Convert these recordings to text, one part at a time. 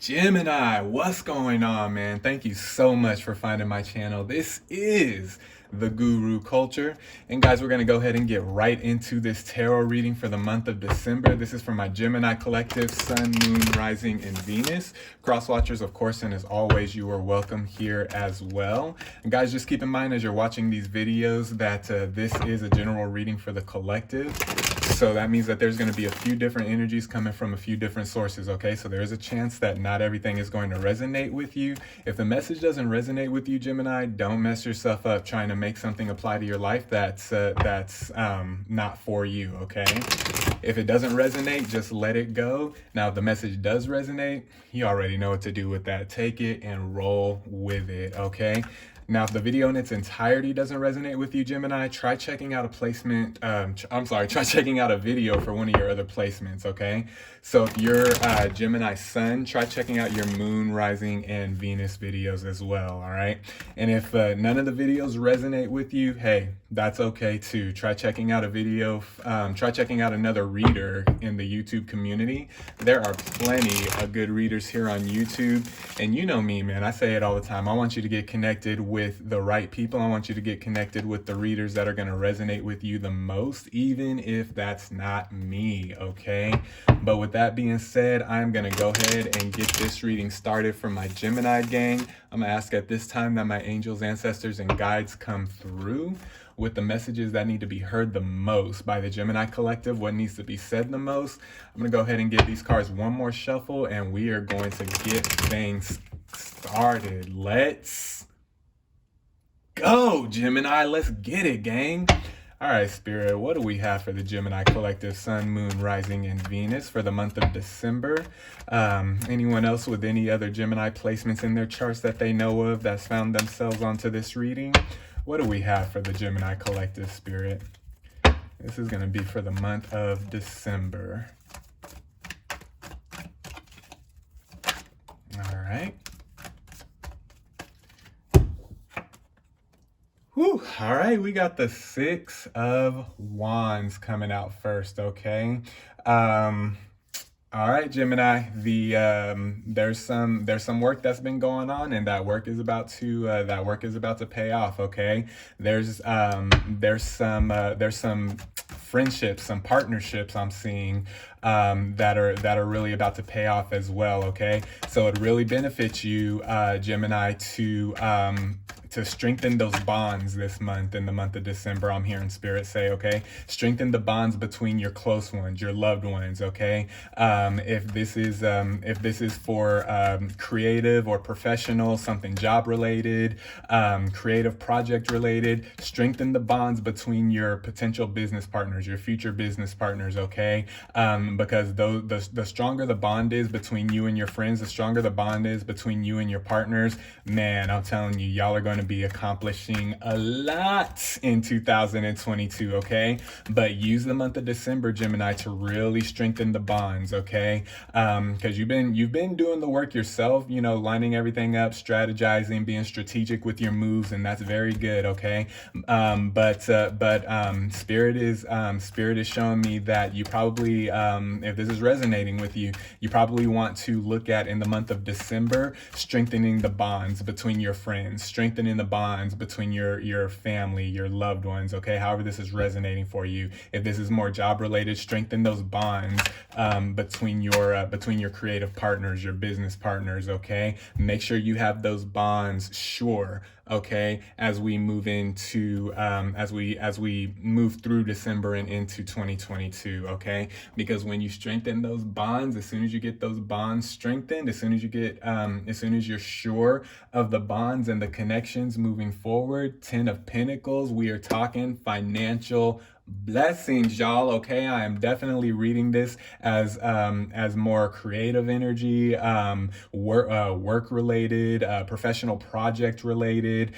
Gemini, what's going on, man? Thank you so much for finding my channel. This is the Guru Culture. And guys, we're going to go ahead and get right into this tarot reading for the month of December. This is for my Gemini collective, Sun, Moon, Rising, and Venus. Cross watchers, of course, and as always, you are welcome here as well. And guys, just keep in mind as you're watching these videos that this is a general reading for the collective. So that means that there's going to be a few different energies coming from a few different sources, okay? So there is a chance that not everything is going to resonate with you. If the message doesn't resonate with you, Gemini, don't mess yourself up trying to make something apply to your life that's not for you, okay? If it doesn't resonate, just let it go. Now, if the message does resonate, you already know what to do with that. Take it and roll with it, okay? Now, if the video in its entirety doesn't resonate with you, Gemini, try checking out a placement. Try checking out a video for one of your other placements, okay? So if you're Gemini Sun, try checking out your Moon, Rising, and Venus videos as well, all right? And if none of the videos resonate with you, hey, that's okay too. Try checking out a video, try checking out another reader in the YouTube community. There are plenty of good readers here on YouTube. And you know me, man, I say it all the time. I want you to get connected with the right people. I want you to get connected with the readers that are going to resonate with you the most, even if that's not me, okay? But with that being said, I'm going to go ahead and get this reading started for my Gemini gang. I'm going to ask at this time that my angels, ancestors, and guides come through with the messages that need to be heard the most by the Gemini collective, what needs to be said the most. I'm going to go ahead and give these cards one more shuffle, and we are going to get things started. Let's go, Gemini. Let's get it, gang. All right, Spirit, what do we have for the Gemini collective, Sun, Moon, Rising, and Venus for the month of December? Anyone else with any other Gemini placements in their charts that they know of that's found themselves onto this reading? What do we have for the Gemini collective, Spirit? This is going to be for the month of December. All right. Whew. All right, we got the Six of Wands coming out first, okay? All right, Gemini, there's some work that's been going on, and that work is about to pay off, okay? There's some friendships, some partnerships I'm seeing that are really about to pay off as well, okay? So it really benefits you, Gemini, to strengthen those bonds this month, in the month of December. I'm hearing Spirit say, okay, strengthen the bonds between your close ones, your loved ones, okay? If this is for creative or professional, something job related, creative project related, strengthen the bonds between your potential business partners, your future business partners, okay? Because the stronger the bond is between you and your friends, the stronger the bond is between you and your partners, man, I'm telling you, y'all are going to be accomplishing a lot in 2022, okay? But use the month of December, Gemini, to really strengthen the bonds, okay? Because you've been doing the work yourself, you know, lining everything up, strategizing, being strategic with your moves, and that's very good, okay? But Spirit is showing me that you probably, if this is resonating with you, you probably want to look at, in the month of December, strengthening the bonds between your friends, strengthening the bonds between your family, your loved ones, okay? However this is resonating for you. If this is more job related, strengthen those bonds between your creative partners, your business partners, okay? Make sure you have those bonds sure, okay, as we move into as we move through December and into 2022, okay? Because when you strengthen those bonds, as soon as you get those bonds strengthened, as soon as you're sure of the bonds and the connections moving forward, 10 of Pentacles, we are talking financial blessings, y'all, okay? I am definitely reading this as more creative energy, work related, professional project related,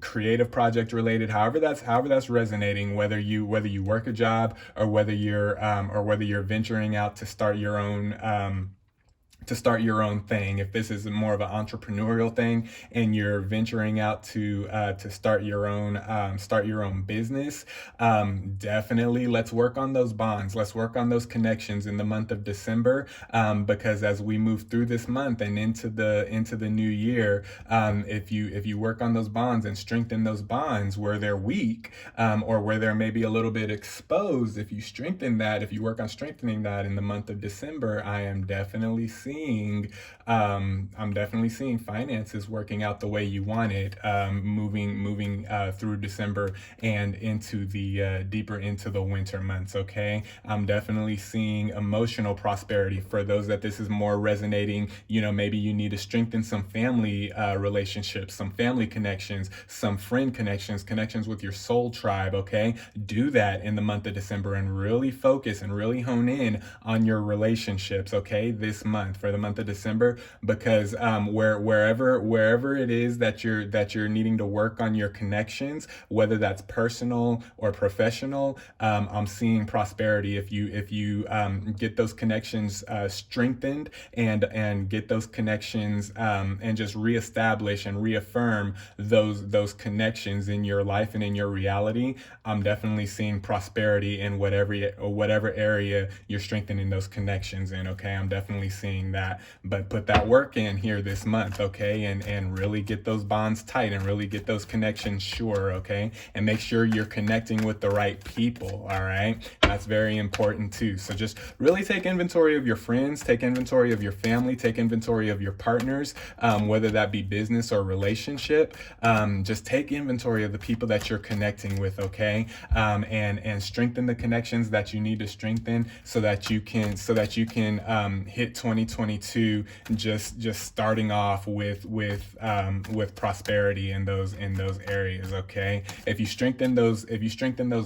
creative project related, however that's resonating, whether you work a job or whether you're venturing out to start your own to start your own thing. If this is more of an entrepreneurial thing and you're venturing out to start your own business, definitely let's work on those bonds. Let's work on those connections in the month of December, because as we move through this month and into the new year, if you work on those bonds and strengthen those bonds where they're weak, or where they're maybe a little bit exposed, if you strengthen that, if you work on strengthening that in the month of December, I'm definitely seeing finances working out the way you want it, moving through December and into the deeper into the winter months. Okay, I'm definitely seeing emotional prosperity for those that this is more resonating. Maybe you need to strengthen some family relationships, some family connections, some friend connections with your soul tribe. Okay, do that in the month of December and really focus and really hone in on your relationships. Okay, this month, for the month of December, because wherever it is that you're needing to work on your connections, whether that's personal or professional, I'm seeing prosperity if you get those connections strengthened and get those connections and just reestablish and reaffirm those connections in your life and in your reality. I'm definitely seeing prosperity in whatever area you're strengthening those connections in. Okay, I'm definitely seeing that. But put that work in here this month, okay, and really get those bonds tight and really get those connections sure. Okay, and make sure you're connecting with the right people. All right, that's very important too. So just really take inventory of your friends, take inventory of your family, take inventory of your partners, whether that be business or relationship. Just take inventory of the people that you're connecting with. Okay, and strengthen the connections that you need to strengthen so that you can hit 2022 just starting off with prosperity in those areas. Okay, if you strengthen those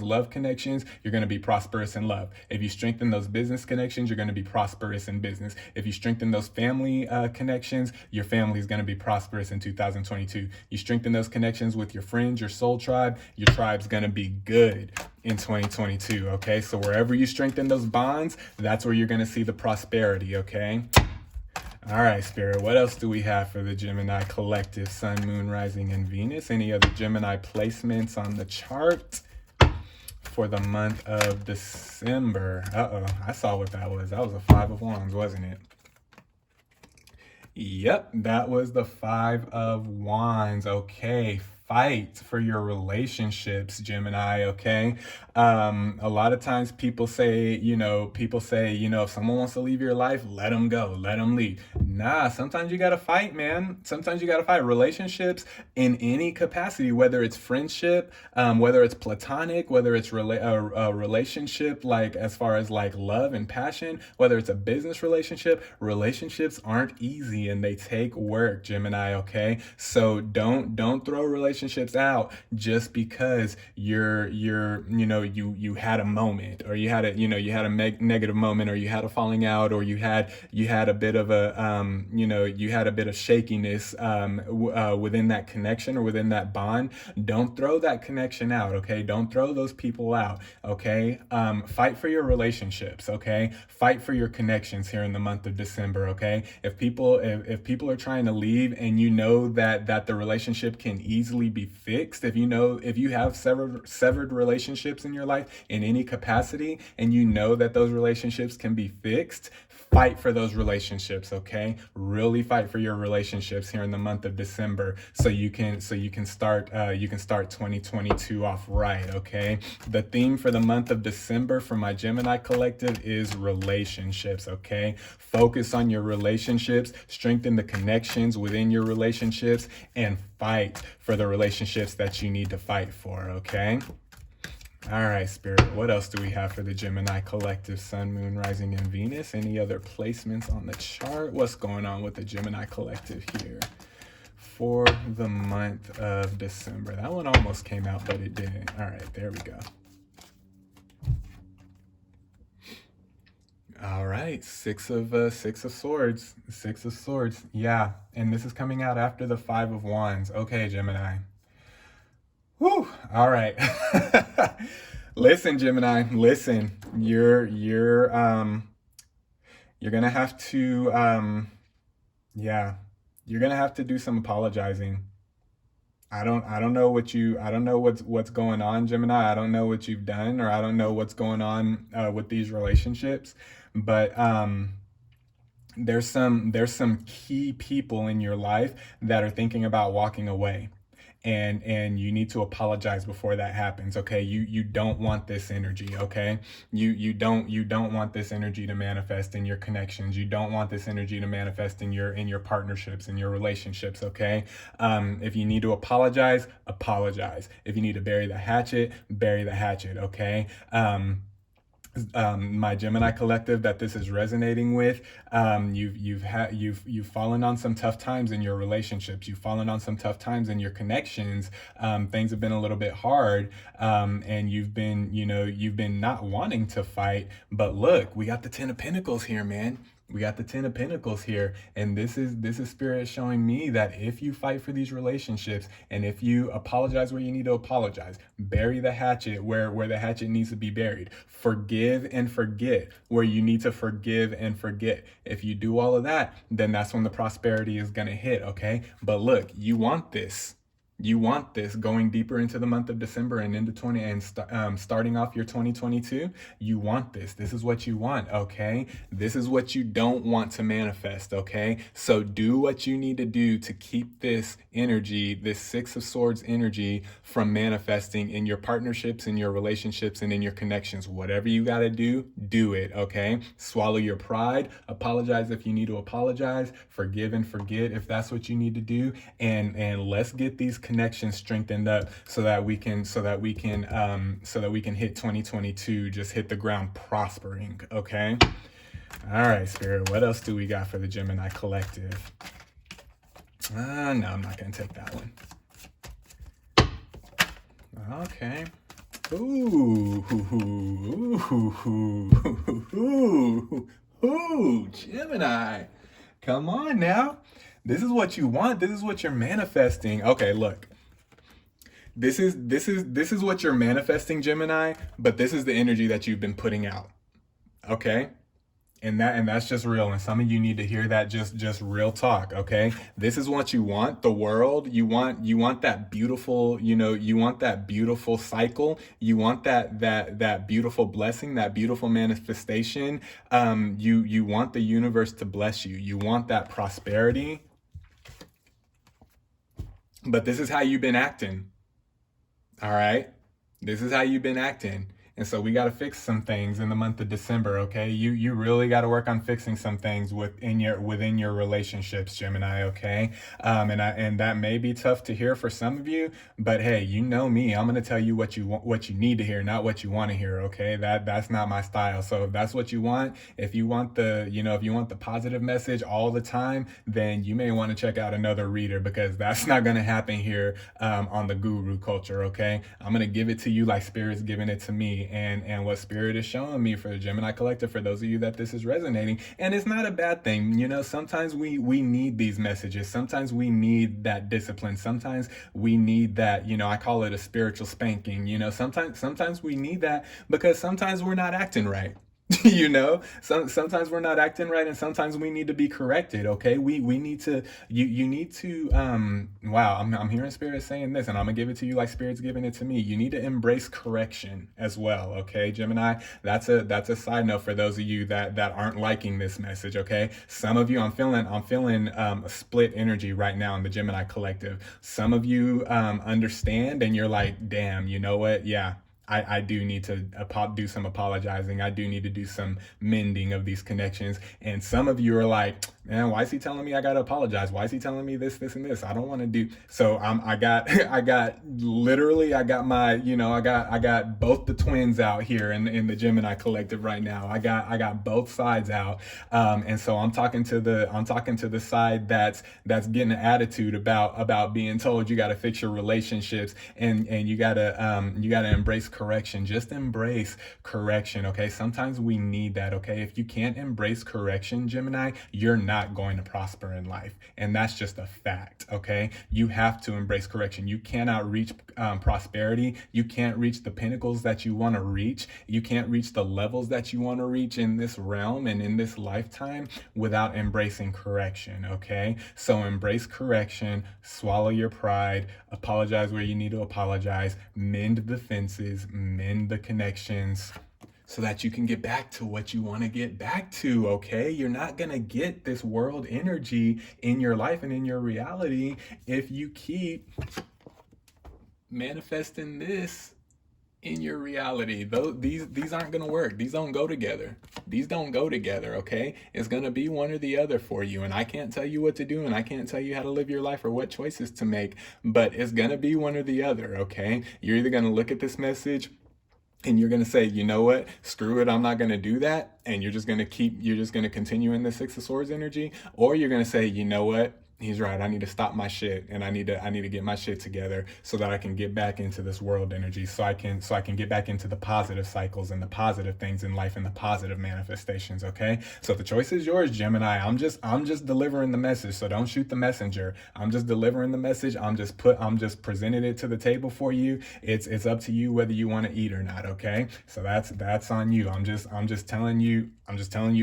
love connections, you're going to be prosperous in love. If you strengthen those business connections, you're going to be prosperous in business. If you strengthen those family connections, your family is going to be prosperous in 2022. You strengthen those connections with your friends, your soul tribe, your tribe's going to be good in 2022. Okay, so wherever you strengthen those bonds, that's where you're going to see the prosperity. Okay. All right, Spirit, what else do we have for the Gemini collective, Sun, Moon, Rising, and Venus? Any other Gemini placements on the chart for the month of December? I saw what that was. That was a Five of Wands, wasn't it? Yep, that was the Five of Wands. Okay, fight for your relationships, Gemini. Okay, a lot of times people say, if someone wants to leave your life, let them go, let them leave. Nah, sometimes you gotta fight, man. Sometimes you gotta fight. Relationships in any capacity, whether it's friendship, whether it's platonic, whether it's a relationship like as far as like love and passion, whether it's a business relationship, relationships aren't easy and they take work, Gemini. Okay, so don't throw relationships out just because you had a moment, or you had a negative moment, or you had a falling out, or you had a bit of shakiness within that connection or within that bond. Don't throw that connection out. Okay, don't throw those people out. Okay, fight for your relationships. Okay, fight for your connections here in the month of December. Okay, if people are trying to leave and you know that the relationship can easily be fixed, if you have severed relationships in your life in any capacity, and you know that those relationships can be fixed, fight for those relationships. Okay, really fight for your relationships here in the month of December, so you can start 2022 off right. Okay, the theme for the month of December for my Gemini collective is relationships. Okay, focus on your relationships, strengthen the connections within your relationships, and fight for the relationships that you need to fight for. Okay. All right, Spirit, what else do we have for the Gemini collective, Sun, Moon, Rising, and Venus? Any other placements on the chart? What's going on with the Gemini collective here for the month of December? That one almost came out, but it didn't. All right, there we go. All right, Six of Swords. Six of Swords. Yeah, and this is coming out after the Five of Wands. Okay, Gemini. Whew. All right. Listen, Gemini, listen. You're gonna have to Yeah, you're gonna have to do some apologizing. I don't know what's going on, Gemini. I don't know what you've done, or I don't know what's going on with these relationships, but there's some key people in your life that are thinking about walking away, and you need to apologize before that happens. Okay, you don't want this energy. Okay, you don't want this energy to manifest in your connections. You don't want this energy to manifest in your partnerships, in your relationships. Okay, if you need to apologize, apologize. If you need to bury the hatchet, bury the hatchet. Okay. My Gemini collective that this is resonating with, you've fallen on some tough times in your relationships. You've fallen on some tough times in your connections. Things have been a little bit hard, and you've been not wanting to fight. But look, we got the Ten of Pentacles here, man. We got the Ten of Pentacles here, and this is Spirit showing me that if you fight for these relationships, and if you apologize where you need to apologize, bury the hatchet where the hatchet needs to be buried, forgive and forget where you need to forgive and forget. If you do all of that, then that's when the prosperity is gonna hit. Okay, but look, you want this. You want this going deeper into the month of December and into starting off your 2022. You want this. This is what you want. Okay. This is what you don't want to manifest. Okay. So do what you need to do to keep this energy, this Six of Swords energy, from manifesting in your partnerships, in your relationships, and in your connections. Whatever you got to do, do it. Okay. Swallow your pride. Apologize if you need to apologize. Forgive and forget if that's what you need to do. And let's get these connections strengthened up so that we can hit 2022, just hit the ground prospering. Okay. All right, Spirit, what else do we got for the Gemini collective? No, I'm not gonna take that one. Okay. Ooh, Gemini, come on now. This is what you want. This is what you're manifesting. Okay, look. This is what you're manifesting, Gemini, but this is the energy that you've been putting out. Okay? And that's just real. And some of you need to hear that, just real talk. Okay? This is what you want, the world. You want that beautiful, you want that beautiful cycle. You want that beautiful blessing, that beautiful manifestation. You want the universe to bless you. You want that prosperity. But this is how you've been acting. All right. This is how you've been acting. And so we got to fix some things in the month of December, okay? You really got to work on fixing some things within your relationships, Gemini, okay? And that may be tough to hear for some of you, but hey, you know me. I'm going to tell you what you want, what you need to hear, not what you want to hear, okay? That's not my style. So if that's what you want, if you want the positive message all the time, then you may want to check out another reader, because that's not going to happen here on the Guru Culture, okay? I'm going to give it to you like Spirit's giving it to me. And what Spirit is showing me for the Gemini collective, for those of you that this is resonating, and it's not a bad thing. Sometimes we need these messages. Sometimes we need that discipline. Sometimes we need that, I call it a spiritual spanking. Sometimes we need that, because sometimes we're not acting right. Sometimes we're not acting right, and sometimes we need to be corrected. Okay, we need to, you need to, wow, I'm hearing Spirit saying this, and I'm gonna give it to you like Spirit's giving it to me. You need to embrace correction as well. Okay, Gemini, that's a side note for those of you that aren't liking this message. Okay, some of you, I'm feeling a split energy right now in the Gemini collective. Some of you understand, and you're like, damn, you know what, yeah, I do need to do some apologizing. I do need to do some mending of these connections. And some of you are like, man, why is he telling me I got to apologize? Why is he telling me this, and this? I don't want to do. So I got both the twins out here in the Gemini collective right now. I got both sides out. And so I'm talking to the side that's getting an attitude about being told you got to fix your relationships, and you got to embrace correction. Just embrace correction. Okay. Sometimes we need that. Okay. If you can't embrace correction, Gemini, you're not not going to prosper in life. And that's just a fact, okay? You have to embrace correction. You cannot reach prosperity. You can't reach the pinnacles that you want to reach. You can't reach the levels that you want to reach in this realm and in this lifetime without embracing correction, okay? So embrace correction, swallow your pride, apologize where you need to apologize, mend the fences, mend the connections, so that you can get back to what you want to get back to, okay? You're not going to get this world energy in your life and in your reality if you keep manifesting this in your reality. These aren't going to work. These don't go together. These don't go together, okay? It's going to be one or the other for you, and I can't tell you what to do, and I can't tell you how to live your life or what choices to make, but it's going to be one or the other, okay? You're either going to look at this message and you're going to say, you know what, screw it, I'm not going to do that. And you're just going to continue in the Six of Swords energy. Or you're going to say, you know what, he's right, I need to stop my shit, and I need to get my shit together so that I can get back into this world energy, so I can get back into the positive cycles and the positive things in life and the positive manifestations, okay? So the choice is yours, Gemini. I'm just delivering the message, so don't shoot the messenger. I'm just delivering the message. I'm just presenting it to the table for you. It's up to you whether you want to eat or not, okay? So that's on you. I'm just telling you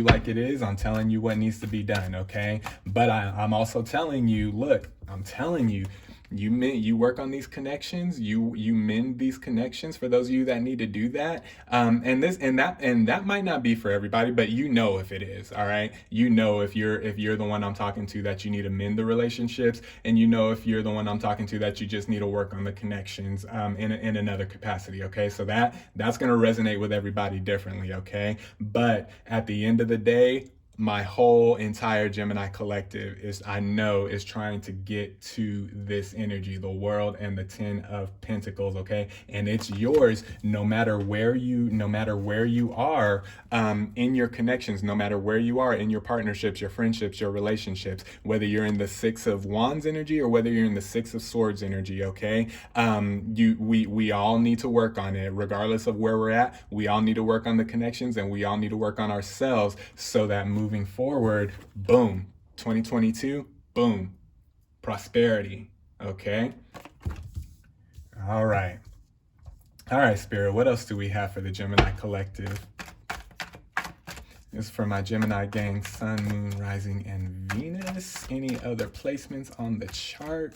like it is. I'm telling you what needs to be done, okay? But I'm also telling you, look, I'm telling you, you work on these connections, you mend these connections for those of you that need to do that. And that might not be for everybody, but you know if it is, all right? You know if you're the one I'm talking to that you need to mend the relationships, and you know if you're the one I'm talking to that you just need to work on the connections in another capacity, okay? So that's gonna resonate with everybody differently, okay? But at the end of the day, my whole entire Gemini collective is trying to get to this energy, the world and the 10 of Pentacles, okay? And it's yours no matter where you are in your connections, no matter where you are in your partnerships, your friendships, your relationships, whether you're in the Six of Wands energy or whether you're in the Six of Swords energy, okay? We all need to work on it, regardless of where we're at. We all need to work on the connections, and we all need to work on ourselves so that moving forward, boom, 2022, boom, prosperity, okay? All right, Spirit, what else do we have for the Gemini collective? This is for my Gemini gang, Sun, Moon, Rising, and Venus. Any other placements on the chart?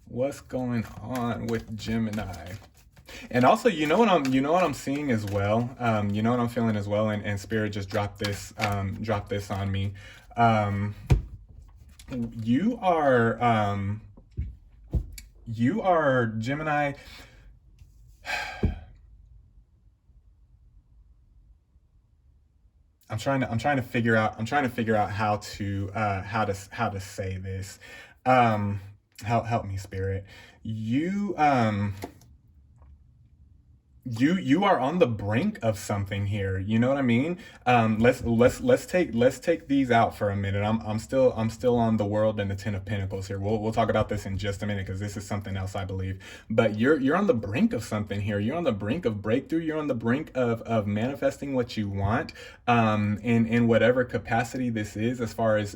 What's going on with Gemini? And also, you know what I'm seeing as well. You know what I'm feeling as well. And Spirit just dropped this on me. You are Gemini. I'm trying to figure out how to say this. Help me, Spirit. You are on the brink of something here. You know what I mean? Let's take these out for a minute. I'm still on the World and the 10 of Pentacles here. We'll talk about this in just a minute, because this is something else I believe. But you're on the brink of something here. You're on the brink of breakthrough. You're on the brink of manifesting what you want, in whatever capacity this is, as far as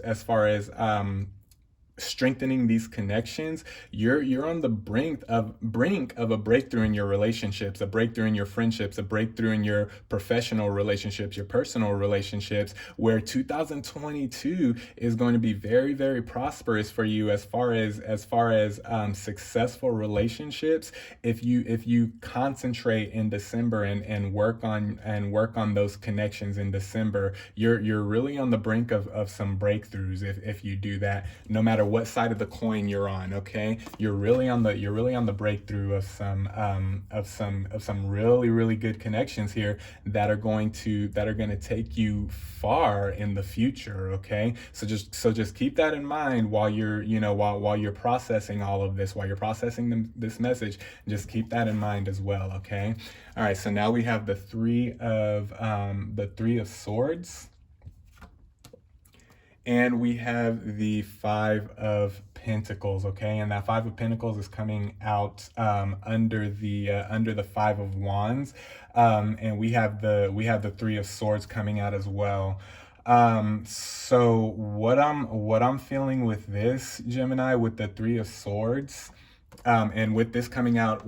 strengthening these connections. You're on the brink of a breakthrough in your relationships, a breakthrough in your friendships, a breakthrough in your professional relationships, your personal relationships, where 2022 is going to be very, very prosperous for you as far as successful relationships. If you concentrate in December and work on those connections in December, you're really on the brink of some breakthroughs if you do that, no matter what side of the coin you're on, okay? You're really on the breakthrough of some really, really good connections here that are going to take you far in the future, okay? So just keep that in mind while you're processing all of this, while you're processing this message. Just keep that in mind as well, okay? All right, so now we have the three of Swords. And we have the Five of Pentacles, okay? And that Five of Pentacles is coming out under the Five of Wands, and we have the Three of Swords coming out as well. So what I'm feeling with this, Gemini, with the Three of Swords, and with this coming out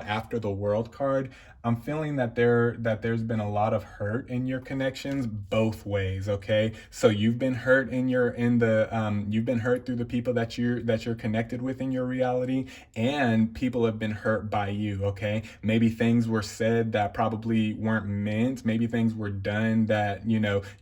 after the World card, I'm feeling that there's been a lot of hurt in your connections both ways. Okay, so you've been hurt you've been hurt through the people that you're connected with in your reality, and people have been hurt by you. Okay, maybe things were said that probably weren't meant. Maybe things were done that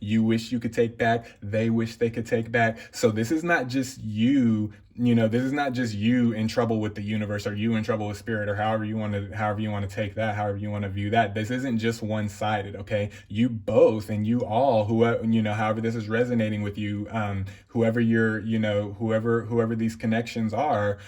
you wish you could take back. They wish they could take back. So this is not just you. This is not just you in trouble with the universe, or you in trouble with spirit, or however you want to take that, however you want to view that. This isn't just one-sided. Okay, you both, and you all, however this is resonating with you, whoever whoever these connections are,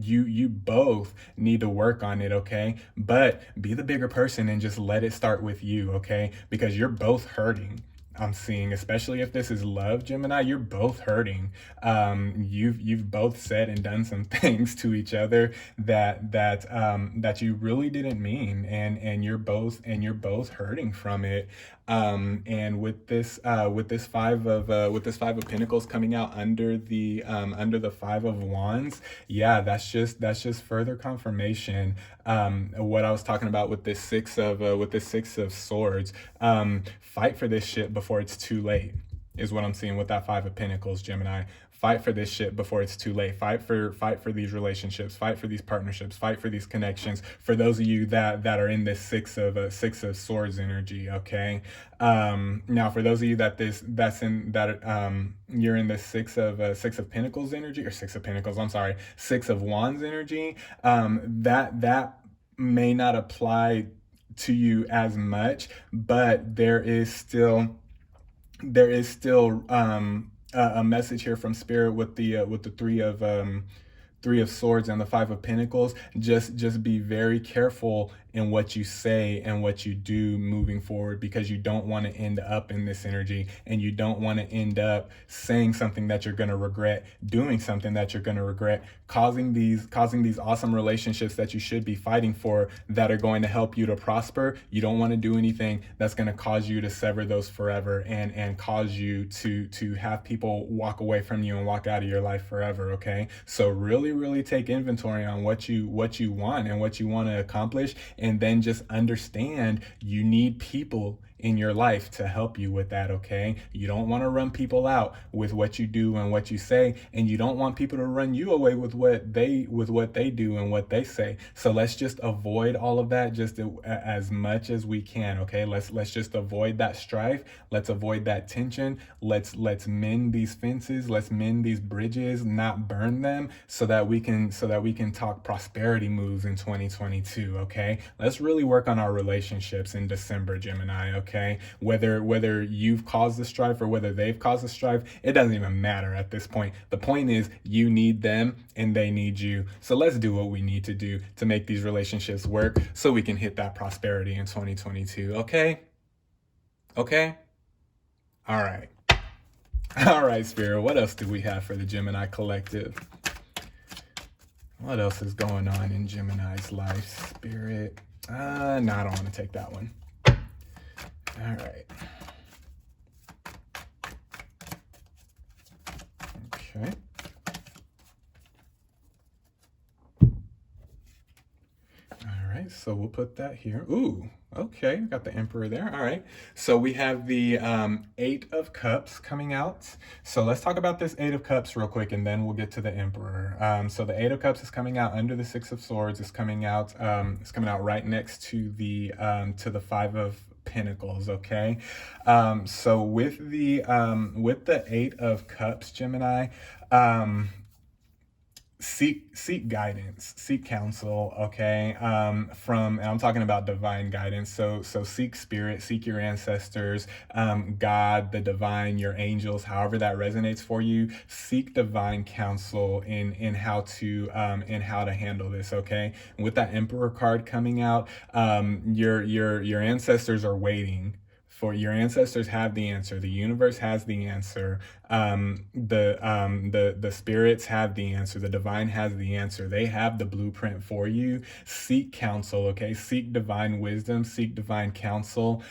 you both need to work on it. Okay, but be the bigger person and just let it start with you. Okay, because you're both hurting. I'm seeing, especially if this is love, Gemini, you're both hurting. You've both said and done some things to each other that you really didn't mean, and you're both hurting from it. And with this Five of Pentacles coming out under the Five of Wands, yeah, that's just further confirmation. What I was talking about with this Six of Swords. Fight for this shit before it's too late, is what I'm seeing with that Five of Pentacles, Gemini. Fight for this shit before it's too late. Fight for these relationships. Fight for these partnerships. Fight for these connections. For those of you that are in this Six of Swords energy, okay. Now for those of you you're in this Six of Pentacles energy, or Six of Pentacles. I'm sorry, Six of Wands energy. That may not apply to you as much, but there is still a message here from spirit with the Three of Swords and the Five of Pentacles. Just be very careful in what you say and what you do moving forward, because you don't want to end up in this energy, and you don't want to end up saying something that you're going to regret, doing something that you're going to regret, causing these awesome relationships that you should be fighting for, that are going to help you to prosper. You don't want to do anything that's going to cause you to sever those forever, and cause you to have people walk away from you and walk out of your life forever. Okay, so really take inventory on what you want and what you want to accomplish, and then just understand you need people in your life to help you with that. Okay, you don't want to run people out with what you do and what you say, and you don't want people to run you away with what they do and what they say. So let's just avoid all of that just as much as we can. Okay, let's just avoid that strife. Let's avoid that tension. Let's mend these fences. Let's mend these bridges, not burn them, so that we can talk prosperity moves in 2022. Okay, let's really work on our relationships in December, Gemini. Okay, whether you've caused the strife or whether they've caused the strife, it doesn't even matter at this point. The point is, you need them and they need you. So let's do what we need to do to make these relationships work, so we can hit that prosperity in 2022. Okay, all right. All right, Spirit, what else do we have for the Gemini collective? What else is going on in Gemini's life, Spirit? No, I don't want to take that one. All right. Okay. All right, so we'll put that here. Ooh, okay, got the Emperor there. All right, so we have the Eight of Cups coming out. So let's talk about this Eight of Cups real quick, and then we'll get to the Emperor. So the Eight of Cups is coming out under the Six of Swords. It's coming out right next to the Five of Pentacles. Okay, so with the Eight of Cups, Gemini, seek guidance, seek counsel. Okay, and I'm talking about divine guidance. So seek spirit, seek your ancestors, God, the divine, your angels, however that resonates for you. Seek divine counsel in how to handle this. Okay, and with that Emperor card coming out, your ancestors are waiting. For your ancestors have the answer. The universe has the answer. The spirits have the answer. The divine has the answer. They have the blueprint for you. Seek counsel. Okay, seek divine wisdom. Seek divine counsel.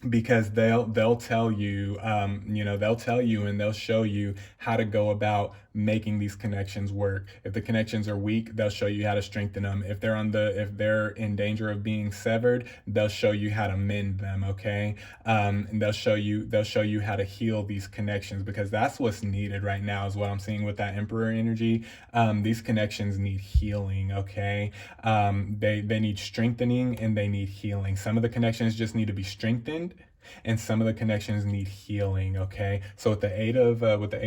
because they'll tell you, they'll tell you and they'll show you how to go about making these connections work. If the connections are weak, they'll show you how to strengthen them. If they're in danger of being severed, they'll show you how to mend them. Okay. And they'll show you how to heal these connections, because that's what's needed right now, is what I'm seeing with that Emperor energy. These connections need healing. Okay. They need strengthening and they need healing. Some of the connections just need to be strengthened, and some of the connections need healing. Okay, so with the Eight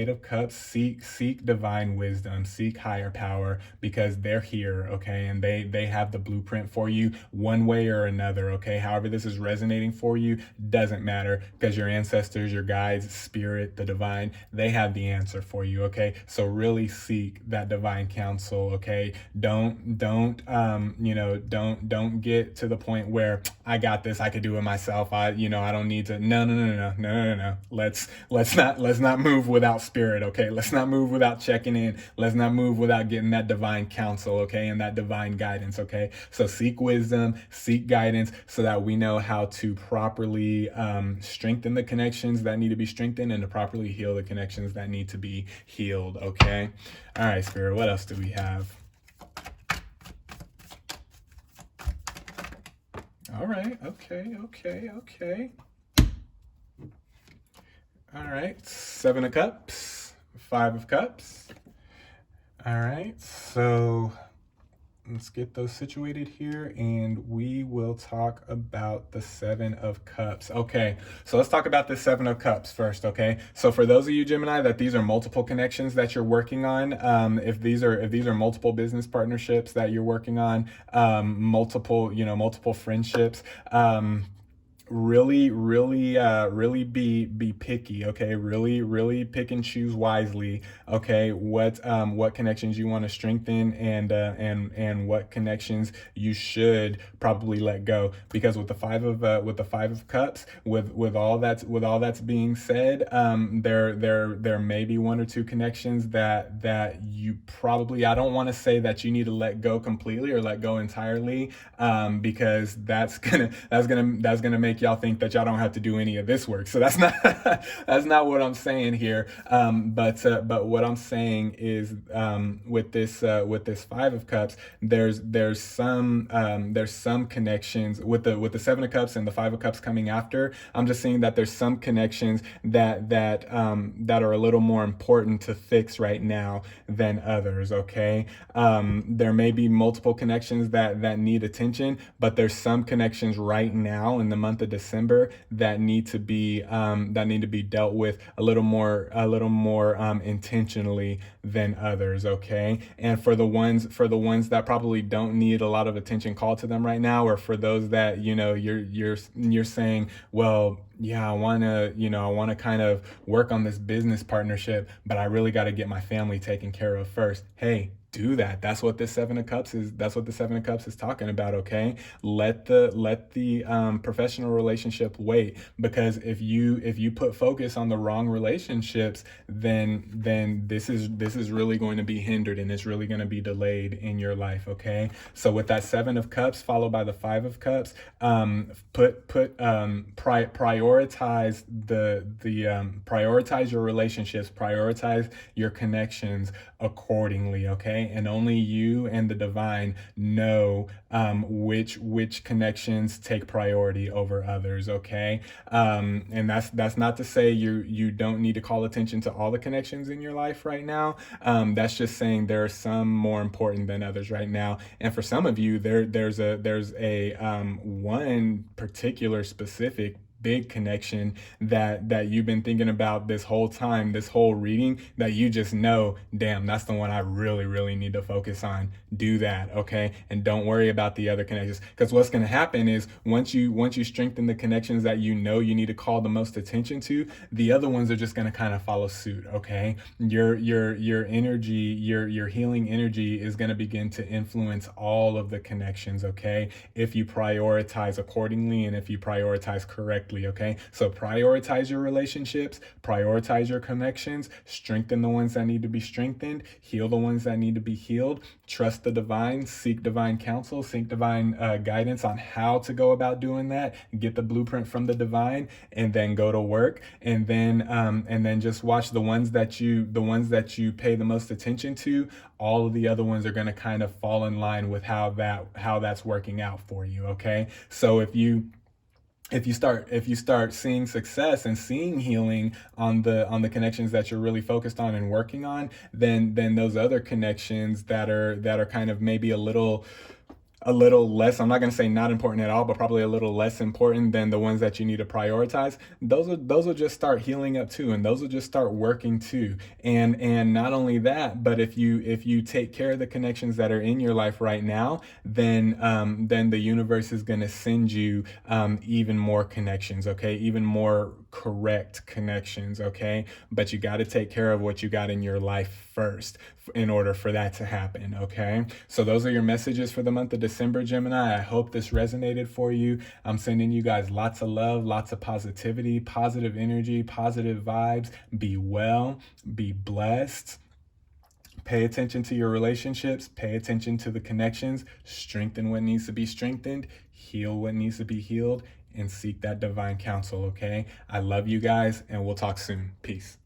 of Cups, seek divine wisdom, seek higher power, because they're here. Okay, and they have the blueprint for you one way or another. Okay, however this is resonating for you doesn't matter, because your ancestors, your guides, spirit, the divine, they have the answer for you. Okay, so really seek that divine counsel. Okay, don't get to the point where I got this, I could do it myself, I don't need to. No. Let's not move without spirit. Okay, let's not move without checking in. Let's not move without getting that divine counsel. Okay, and that divine guidance. Okay, so seek wisdom, seek guidance, so that we know how to properly strengthen the connections that need to be strengthened, and to properly heal the connections that need to be healed. Okay, all right, spirit, what else do we have? All right, okay. All right, Seven of Cups, Five of Cups. All right, so let's get those situated here, and we will talk about the Seven of Cups. Okay, so let's talk about the Seven of Cups first. Okay, so for those of you, Gemini, that these are multiple connections that you're working on, if these are multiple business partnerships that you're working on, multiple friendships, really be picky. Okay, really pick and choose wisely. Okay, what connections you want to strengthen, and what connections you should probably let go, because with the Five of Cups, with all that's being said, there may be one or two connections that you probably, I don't want to say that you need to let go completely or let go entirely, because that's gonna make y'all think that y'all don't have to do any of this work. So that's not that's not what I'm saying here. But what I'm saying is, with this Five of Cups, there's some connections with the Seven of Cups and the Five of Cups coming after. I'm just saying that there's some connections that are a little more important to fix right now than others. Okay, there may be multiple connections that need attention, but there's some connections right now in the month of December that need to be dealt with a little more intentionally than others. Okay, and for the ones that probably don't need a lot of attention called to them right now, or for those that you're saying, well, yeah, I want to kind of work on this business partnership, but I really got to get my family taken care of first. Hey, do that. That's what the Seven of Cups is talking about. Okay, let the professional relationship wait, because if you put focus on the wrong relationships, then this is really going to be hindered, and it's really going to be delayed in your life. Okay, so with that Seven of Cups followed by the Five of Cups, prioritize your relationships, prioritize your connections accordingly. Okay, and only you and the divine know which connections take priority over others. Okay, and that's not to say you don't need to call attention to all the connections in your life right now. That's just saying there are some more important than others right now, and for some of you, there's a one particular specific big connection that you've been thinking about this whole time, this whole reading, that you just know, damn, that's the one I really need to focus on. Do that. Okay, and don't worry about the other connections, because what's going to happen is once you strengthen the connections that you need to call the most attention to, the other ones are just going to kind of follow suit. Okay, your energy, your healing energy is going to begin to influence all of the connections. Okay, if you prioritize accordingly, and if you prioritize correctly, perfectly, okay? So prioritize your relationships, prioritize your connections, strengthen the ones that need to be strengthened, heal the ones that need to be healed, trust the divine, seek divine counsel, seek divine guidance on how to go about doing that, get the blueprint from the divine, and then go to work. And then just watch the ones that you pay the most attention to. All of the other ones are going to kind of fall in line with how that's working out for you, okay? So if you start seeing success and seeing healing on the connections that you're really focused on and working on, then those other connections that are kind of maybe a little less, I'm not going to say not important at all, but probably a little less important than the ones that you need to prioritize, those will just start healing up too, and those will just start working too. And not only that, but if you take care of the connections that are in your life right now, then the universe is going to send you even more connections, okay? Even more correct connections, okay? But you got to take care of what you got in your life first in order for that to happen, okay? So those are your messages for the month of December, Gemini. I hope this resonated for you. I'm sending you guys lots of love, lots of positivity, positive energy, positive vibes. Be well, be blessed. Pay attention to your relationships, pay attention to the connections, strengthen what needs to be strengthened, heal what needs to be healed, and seek that divine counsel, okay? I love you guys, and we'll talk soon. Peace.